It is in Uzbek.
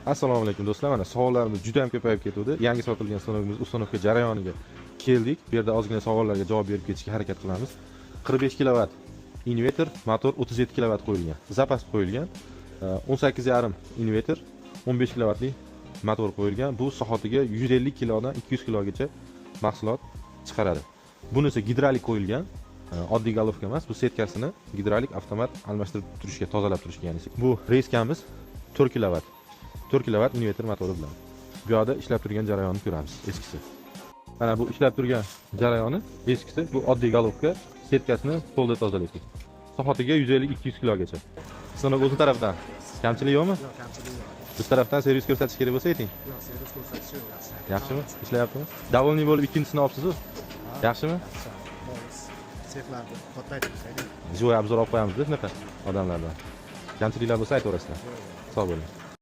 Assalomu alaykum do'stlar. Mana savollarimiz juda ham ko'payib ketdi. Yangi sotilgan stanogimiz ustanovka jarayoniga keldik. Bu yerda ozgina savollarga javob berib ketishga harakat qilamiz. 45 kW inverter, motor 37 kW qo'yilgan. Zapas qo'yilgan. 18,5 inverter, 15 kW lik motor qo'yilgan. Bu soatiga 150 kilodan 200 kilogacha mahsulot chiqaradi. Bunisi gidrolik qo'yilgan. Oddiy golovka emas, bu setkasini gidrolik avtomat almashtirib turishga, tozalab turishga, ya'ni bu reyskamiz 4 kW. 4 kW inverter motori bilan. Bu yerda ishlab turgan jarayonni ko'ramiz, eskisi. Mana bu ishlab turgan jarayoni eskisi, bu oddiy golovka, setkasini qo'lda tozalaydi. Soatiga 150-200 kilogacha. Sinov o'zi tarafdan kamchilik yo'qmi? Yo'q, kamchilik yo'q. Biz tarafdan servis ko'rsatish kerak bo'lsa ayting. Yo'q, servis ko'rsatish yo'q. Yaxshimi? Ishlayaptimi? Davolniy bo'lib ikkinchisini olibsiz-ku. Yaxshimi? Sexlarni kattaytirsak. Jo'y obzor olib qo'yamiz-da shunaqa odamlardan. Kamchiliklar bo'lsa aytaverasizlar. Sog' bo'ling.